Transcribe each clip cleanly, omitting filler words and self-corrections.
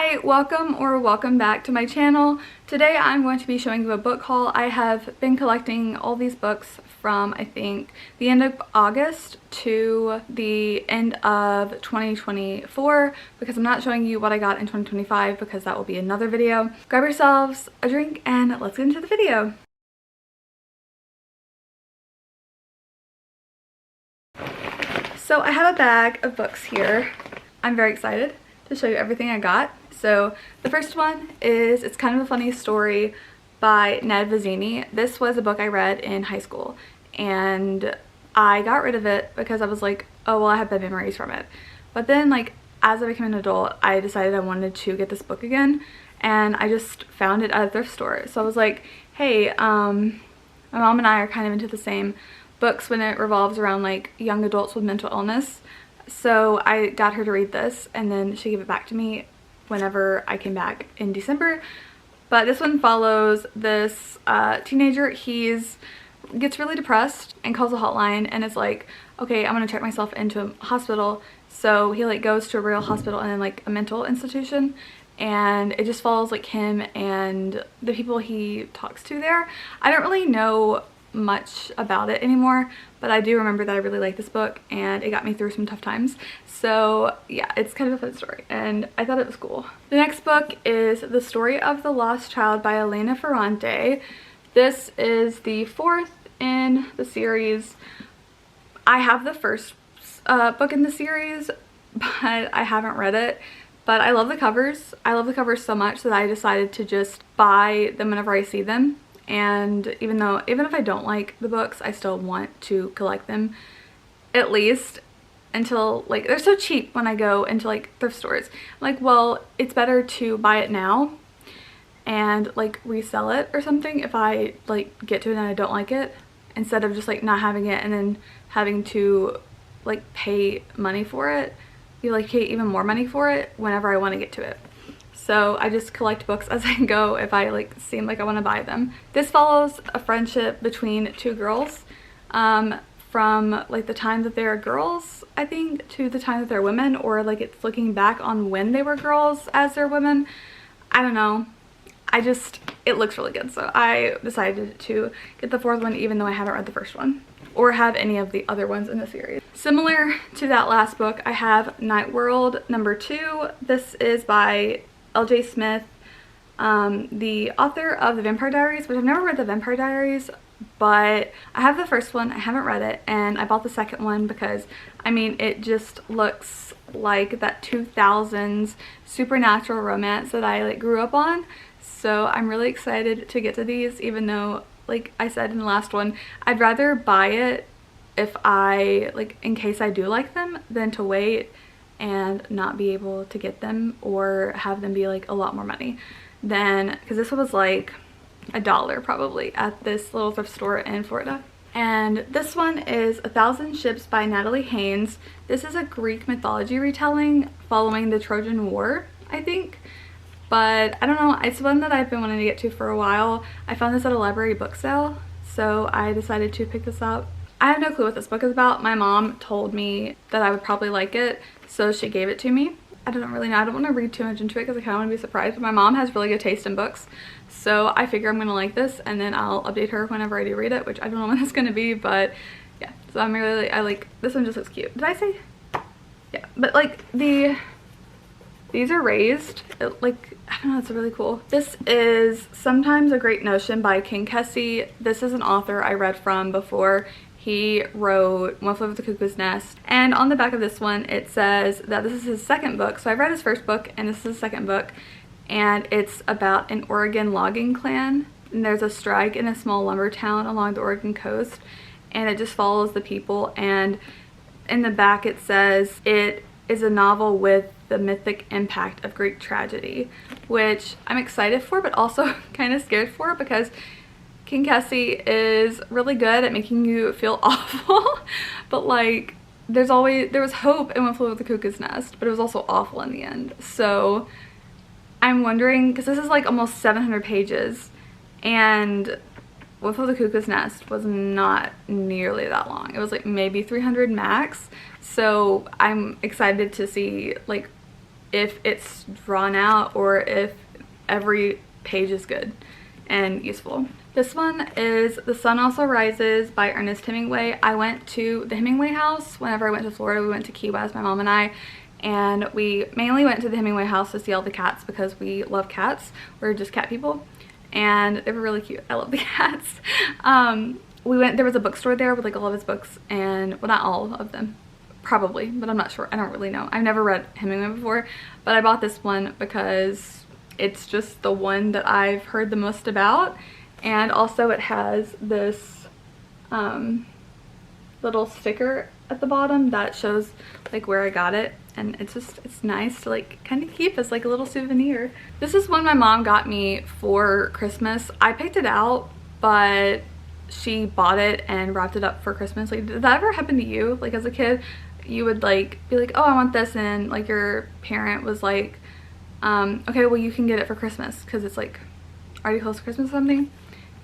Hi, welcome back to my channel. Today I'm going to be showing you a book haul. I have been collecting all these books from I think the end of August to the end of 2024 because I'm not showing you what I got in 2025 because that will be another video. Grab yourselves a drink and let's get into the video. So I have a bag of books here. I'm very excited to show you everything I got. So the first one is It's Kind of a Funny Story by Ned Vizzini. This was a book I read in high school and I got rid of it because I was like, oh well, I have bad memories from it. But then like as I became an adult, I decided I wanted to get this book again and I just found it at a thrift store. So I was like, hey, my mom and I are kind of into the same books when it revolves around like young adults with mental illness. So I got her to read this and then she gave it back to me whenever I came back in December. But this one follows this teenager. Gets really depressed and calls a hotline and is like, okay, I'm gonna check myself into a hospital. So he like goes to a real hospital and then like a mental institution, and it just follows like him and the people he talks to there. I don't really know much about it anymore, but I do remember that I really liked this book and it got me through some tough times. So yeah, it's kind of a fun story and I thought it was cool. The next book is The Story of the Lost Child by Elena Ferrante. This is the fourth in the series. I have the first book in the series, but I haven't read it. But I love the covers. I love the covers so much that I decided to just buy them whenever I see them. And even if I don't like the books, I still want to collect them at least until like they're so cheap when I go into like thrift stores. I'm like, well, it's better to buy it now and like resell it or something if I like get to it and I don't like it, instead of just like not having it and then having to like pay money for it. You like pay even more money for it whenever I want to get to it. So I just collect books as I go if I like seem like I want to buy them. This follows a friendship between two girls from like the time that they're girls, I think, to the time that they're women, or like it's looking back on when they were girls as they're women. I don't know. It looks really good, so I decided to get the fourth one even though I haven't read the first one or have any of the other ones in the series. Similar to that last book, I have Night World #2. This is by L.J. Smith, the author of The Vampire Diaries, which I've never read The Vampire Diaries, but I have the first one, I haven't read it, and I bought the second one because, I mean, it just looks like that 2000s supernatural romance that I like grew up on. So I'm really excited to get to these, even though, like I said in the last one, I'd rather buy it if I, like, in case I do like them, than to wait and not be able to get them or have them be like a lot more money than, because this one was like $1 probably at this little thrift store in Florida. And this one is 1,000 Ships by Natalie Haynes. This is a Greek mythology retelling following the Trojan War, I think. But I don't know, it's one that I've been wanting to get to for a while. I found this at a library book sale, so I decided to pick this up. I have no clue what this book is about. My mom told me that I would probably like it, so she gave it to me. I don't really know. I don't want to read too much into it because I kind of want to be surprised, but my mom has really good taste in books, so I figure I'm going to like this, and then I'll update her whenever I do read it, which I don't know when that's going to be, but yeah. So I like, this one just looks cute. Did I say? Yeah, but like these are raised. Like, I don't know, it's really cool. This is Sometimes a Great Notion by King Kesey. This is an author I read from before. He wrote One Flew Over the Cuckoo's Nest. And on the back of this one, it says that this is his second book. So I read his first book and this is his second book. And it's about an Oregon logging clan. And there's a strike in a small lumber town along the Oregon coast. And it just follows the people. And in the back it says it is a novel with the mythic impact of Greek tragedy, which I'm excited for, but also kind of scared for, because King Kesey is really good at making you feel awful, but like there was hope in One Flew Over the Cuckoo's Nest, but it was also awful in the end. So I'm wondering, because this is like almost 700 pages and One Flew Over the Cuckoo's Nest was not nearly that long. It was like maybe 300 max. So I'm excited to see like if it's drawn out or if every page is good and useful. This one is The Sun Also Rises by Ernest Hemingway. I went to the Hemingway house whenever I went to Florida. We went to Key West, my mom and I, and we mainly went to the Hemingway house to see all the cats because we love cats. We're just cat people, and they were really cute. I love the cats. There was a bookstore there with like all of his books, and well, not all of them, probably, but I'm not sure. I don't really know. I've never read Hemingway before, but I bought this one because it's just the one that I've heard the most about. And also it has this little sticker at the bottom that shows like where I got it, and it's nice to like kind of keep as like a little souvenir. This is one my mom got me for Christmas. I picked it out, but she bought it and wrapped it up for Christmas. Like, did that ever happen to you? Like as a kid, you would like be like, oh, I want this, and like your parent was like, okay, well you can get it for Christmas because it's like already close to Christmas or something.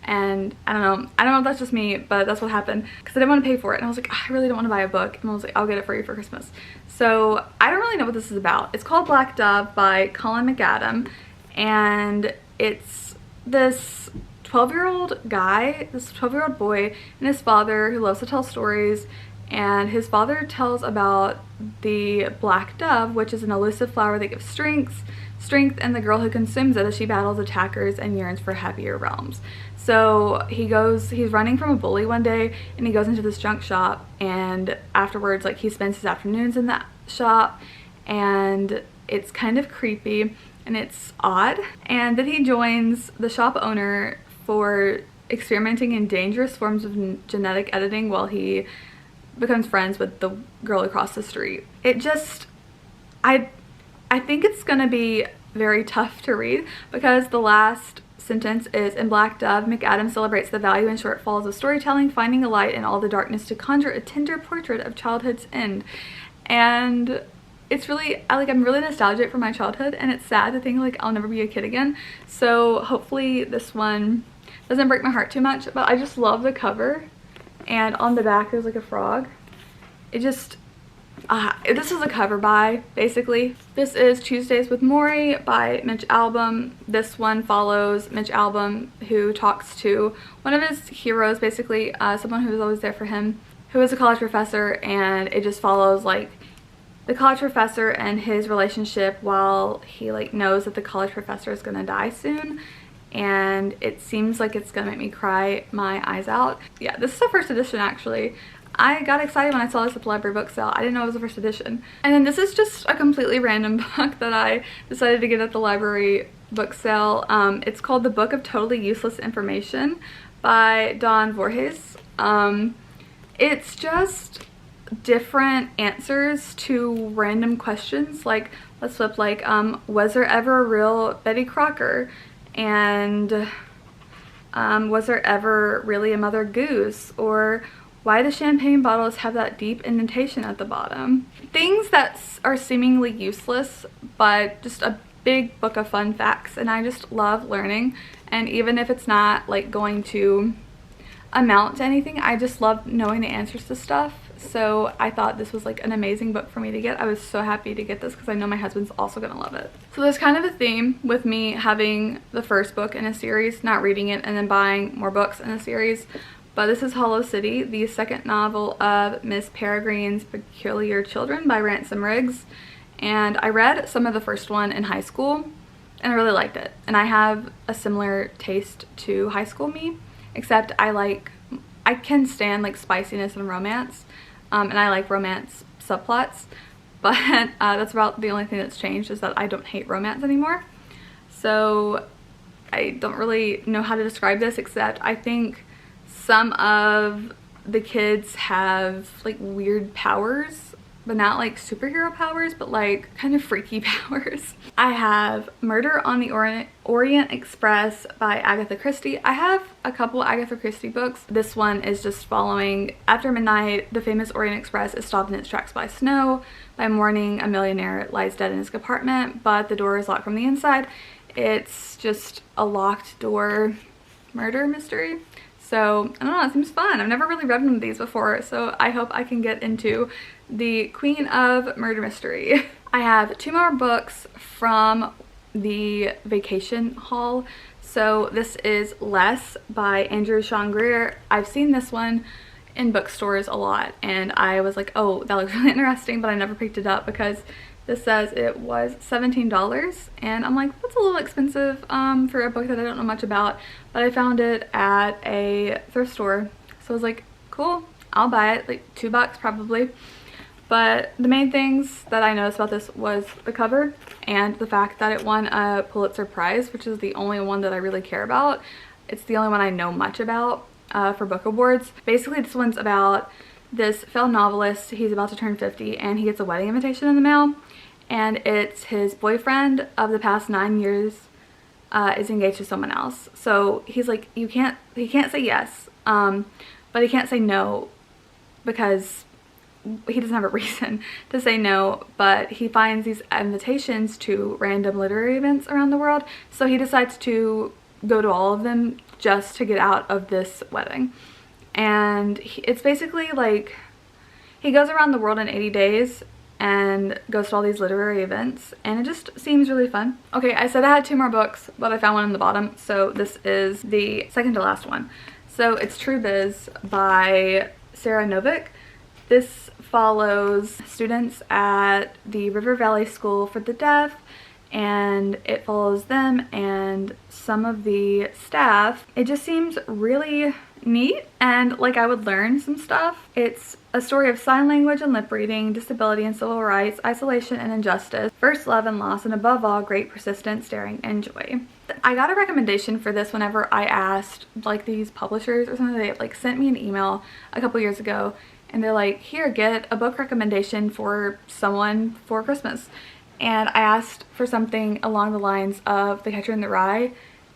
And I don't know if that's just me, but that's what happened because I didn't want to pay for it, and I was like, I really don't want to buy a book, and I was like, I'll get it for you for Christmas. So I don't really know what this is about. It's called Black Dove by Colin McAdam, and it's this 12-year-old guy, this 12-year-old boy, and his father who loves to tell stories. And his father tells about the black dove, which is an elusive flower that gives strength, and the girl who consumes it as she battles attackers and yearns for happier realms. So he's running from a bully one day, and he goes into this junk shop, and afterwards like he spends his afternoons in that shop, and it's kind of creepy and it's odd. And then he joins the shop owner for experimenting in dangerous forms of genetic editing while he becomes friends with the girl across the street. It just, I think it's gonna be very tough to read because the last sentence is, in Black Dove, McAdam celebrates the value and shortfalls of storytelling, finding a light in all the darkness to conjure a tender portrait of childhood's end. And it's really, I'm really nostalgic for my childhood, and it's sad to think like I'll never be a kid again. So hopefully this one doesn't break my heart too much, but I just love the cover. And on the back there's like a frog. It just, this is a cover by, basically. This is Tuesdays with Maury by Mitch Albom. This one follows Mitch Albom, who talks to one of his heroes, basically, someone who was always there for him, who is a college professor, and it just follows like the college professor and his relationship while he like knows that the college professor is gonna die soon. And it seems like it's gonna make me cry my eyes out. Yeah, this is the first edition actually. I got excited when I saw this at the library book sale. I didn't know it was the first edition. And then this is just a completely random book that I decided to get at the library book sale. It's called The Book of Totally Useless Information by Don Voorhees. It's just different answers to random questions. Like, let's flip, like, was there ever a real Betty Crocker? And was there ever really a Mother Goose? Or why do champagne bottles have that deep indentation at the bottom? Things that are seemingly useless, but just a big book of fun facts, and I just love learning. And even if it's not like going to amount to anything, I just love knowing the answers to stuff. So I thought this was like an amazing book for me to get. I was so happy to get this because I know my husband's also gonna love it. So there's kind of a theme with me having the first book in a series, not reading it, and then buying more books in a series. But this is Hollow City, the second novel of Miss Peregrine's Peculiar Children by Ransom Riggs. And I read some of the first one in high school, and I really liked it. And I have a similar taste to high school me, except I can stand like spiciness and romance, and I like romance subplots, but that's about the only thing that's changed, is that I don't hate romance anymore. So I don't really know how to describe this, except I think some of the kids have like weird powers, but not like superhero powers, but like kind of freaky powers. I have Murder on the Orient Express by Agatha Christie. I have a couple Agatha Christie books. This one is just following after midnight, the famous Orient Express is stopped in its tracks by snow. By morning, a millionaire lies dead in his compartment, but the door is locked from the inside. It's just a locked door murder mystery. So, I don't know, it seems fun. I've never really read one of these before, so I hope I can get into the Queen of Murder Mystery. I have 2 more books from the vacation haul. So this is Less by Andrew Sean Greer. I've seen this one in bookstores a lot and I was like, oh, that looks really interesting, but I never picked it up because this says it was $17 and I'm like, that's a little expensive for a book that I don't know much about, but I found it at a thrift store. So I was like, cool, I'll buy it, like $2 probably. But the main things that I noticed about this was the cover and the fact that it won a Pulitzer Prize, which is the only one that I really care about. It's the only one I know much about for book awards. Basically, this one's about this failed novelist. He's about to turn 50 and he gets a wedding invitation in the mail. And it's his boyfriend of the past 9 years is engaged to someone else. So he's like, he can't say yes, but he can't say no because he doesn't have a reason to say no, but he finds these invitations to random literary events around the world, so he decides to go to all of them just to get out of this wedding. And it's basically like he goes around the world in 80 days and goes to all these literary events, and it just seems really fun. Okay, I said I had 2 more books, but I found one in the bottom, so this is the second to last one. So it's True Biz by Sarah Novick. This follows students at the River Valley School for the Deaf, and it follows them and some of the staff. It just seems really neat and like I would learn some stuff. It's a story of sign language and lip reading, disability and civil rights, isolation and injustice, first love and loss, and above all, great persistence, daring, and joy. I got a recommendation for this whenever I asked like these publishers or something. They like sent me an email a couple years ago and they're like, here, get a book recommendation for someone for Christmas. And I asked for something along the lines of The Catcher in the Rye,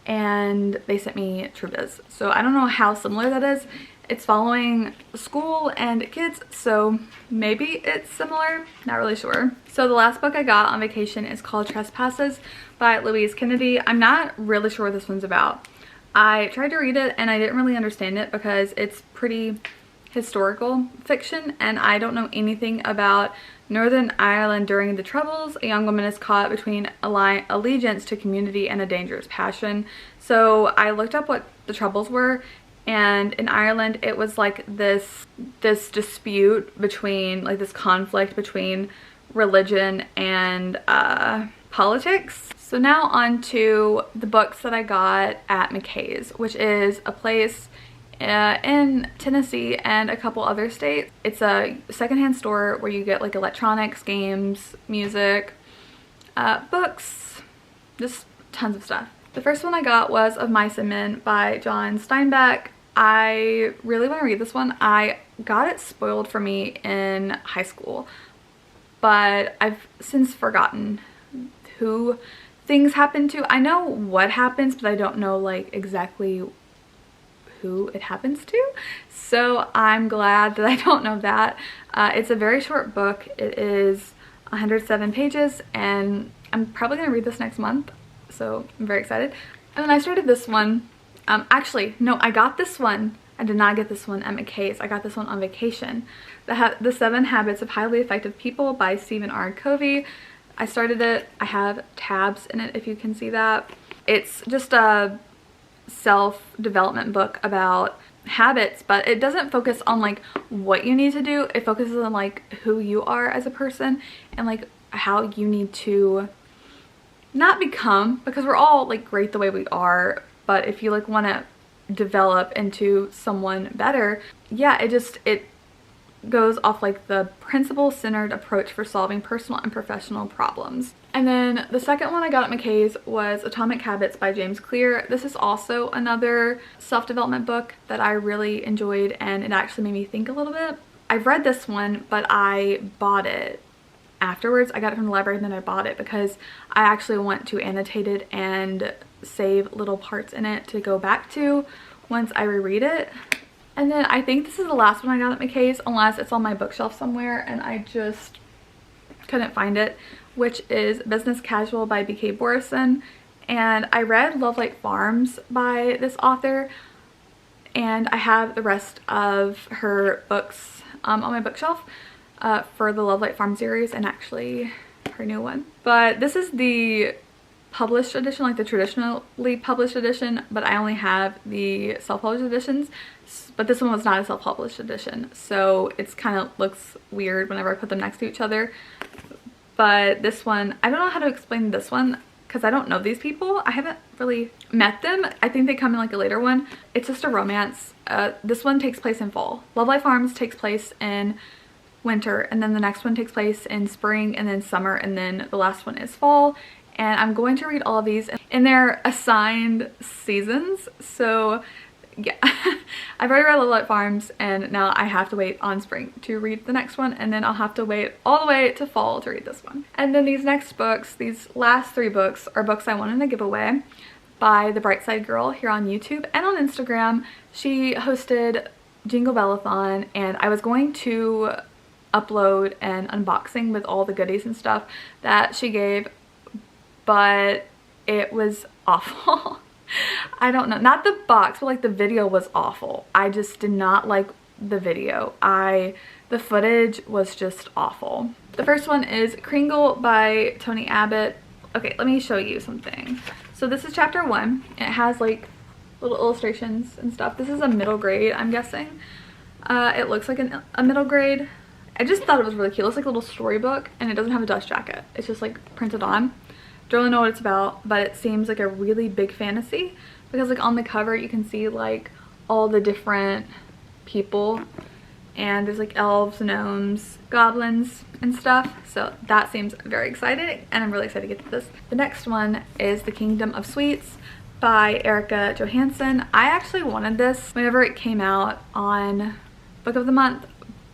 and they sent me True Biz. So I don't know how similar that is. It's following school and kids, so maybe it's similar, not really sure. So the last book I got on vacation is called Trespasses by Louise Kennedy. I'm not really sure what this one's about. I tried to read it and I didn't really understand it because it's pretty historical fiction and I don't know anything about Northern Ireland during the Troubles. A young woman is caught between allegiance to community and a dangerous passion. So I looked up what the Troubles were, and in Ireland it was like this dispute between, like this conflict between religion and politics. So now on to the books that I got at McKay's, which is a place in Tennessee and a couple other states. It's a secondhand store where you get like electronics, games, music, books, just tons of stuff. The first one I got was Of Mice and Men by John Steinbeck. I really want to read this one. I got it spoiled for me in high school, but I've since forgotten who things happen to. I know what happens, but I don't know like exactly who it happens to, so I'm glad that I don't know that. It's a very short book. It is 107 pages and I'm probably gonna read this next month, so I'm very excited. And then I started this one, actually no, I got this one, I did not get this one at McKay's, I got this one on vacation. The 7 Habits of Highly Effective People by Stephen R. Covey. I started it, I have tabs in it if you can see that. It's just a self-development book about habits, but it doesn't focus on like what you need to do. It focuses on like who you are as a person and like how you need to not become, because we're all like great the way we are, but if you like want to develop into someone better, yeah, it goes off like the principle-centered approach for solving personal and professional problems. And then the second one I got at McKay's was Atomic Habits by James Clear. This is also another self-development book that I really enjoyed and it actually made me think a little bit. I've read this one, but I bought it afterwards. I got it from the library and then I bought it because I actually want to annotate it and save little parts in it to go back to once I reread it. And then I think this is the last one I got at McKay's, unless it's on my bookshelf somewhere and I just couldn't find it, which is Business Casual by B.K. Borison. And I read Love Light Farms by this author, and I have the rest of her books on my bookshelf for the Love Light Farm series, and actually her new one. But this is the published edition, like the traditionally published edition, but I only have the self-published editions. But this one was not a self-published edition, so it's kind of looks weird whenever I put them next to each other. But this one, I don't know how to explain this one because I don't know these people. I haven't really met them. I think they come in like a later one. It's just a romance. This one takes place in fall. Love Life Arms takes place in winter, and then the next one takes place in spring, and then summer, and then the last one is fall. And I'm going to read all of these in their assigned seasons. So yeah, I've already read Love Life Farms, and now I have to wait on spring to read the next one, and then I'll have to wait all the way to fall to read this one. And then these next books, these last 3 books, are books I wanted to give away by the Brightside Girl here on YouTube and on Instagram. She hosted Jingle Bellathon, and I was going to upload an unboxing with all the goodies and stuff that she gave, but it was awful. I don't know, not the box, but like the video was awful. I just did not like the video. The footage was just awful. The first one is Kringle by Tony Abbott. Okay, let me show you something. So this is chapter 1. It has like little illustrations and stuff. This is a middle grade, I'm guessing. It looks like a middle grade. I just thought it was really cute. It looks like a little storybook, and it doesn't have a dust jacket. It's just like printed on. Don't really know what it's about, but it seems like a really big fantasy because like on the cover you can see like all the different people, and there's like elves, gnomes, goblins and stuff. So that seems very exciting, and I'm really excited to get to this. The next one is The Kingdom of Sweets by Erica Johansson. I actually wanted this whenever it came out on Book of the Month,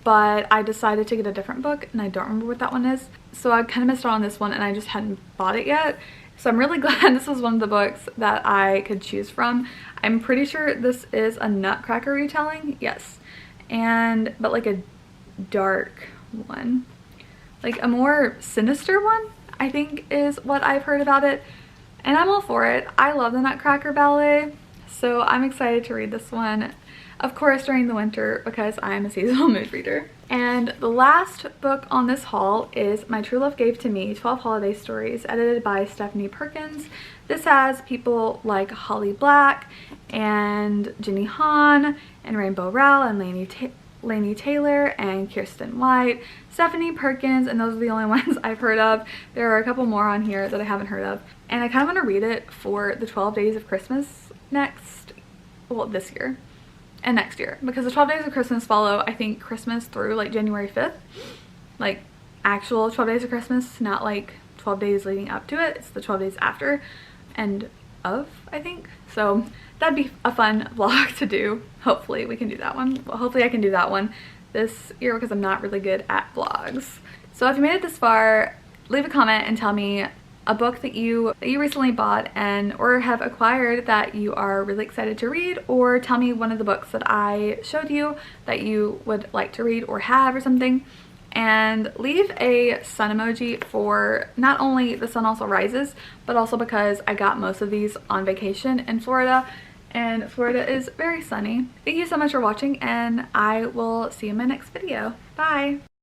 but I decided to get a different book, and I don't remember what that one is. So I kind of missed out on this one, and I just hadn't bought it yet. So I'm really glad this was one of the books that I could choose from. I'm pretty sure this is a Nutcracker retelling, yes, but like a dark one, like a more sinister one, I think is what I've heard about it, and I'm all for it. I love the Nutcracker ballet, so I'm excited to read this one. Of course during the winter because I'm a seasonal mood reader. And the last book on this haul is My True Love Gave to Me, 12 Holiday Stories, edited by Stephanie Perkins. This has people like Holly Black and Ginny Han and Rainbow Rowell and Lainey Taylor and Kirsten White, Stephanie Perkins, and those are the only ones I've heard of. There are a couple more on here that I haven't heard of, and I kind of want to read it for the 12 days of Christmas this year and next year, because the 12 days of Christmas follow, I think, Christmas through like January 5th, like actual 12 days of Christmas, not like 12 days leading up to it. It's the 12 days after and of, I think. So that'd be a fun vlog to do. Hopefully we can do that one. Well, hopefully I can do that one this year because I'm not really good at vlogs. So if you made it this far, leave a comment and tell me a book that you recently bought or have acquired that you are really excited to read, or tell me one of the books that I showed you that you would like to read or have or something. And leave a sun emoji for not only The Sun Also Rises, but also because I got most of these on vacation in Florida, and Florida is very sunny. Thank you so much for watching, and I will see you in my next video. Bye!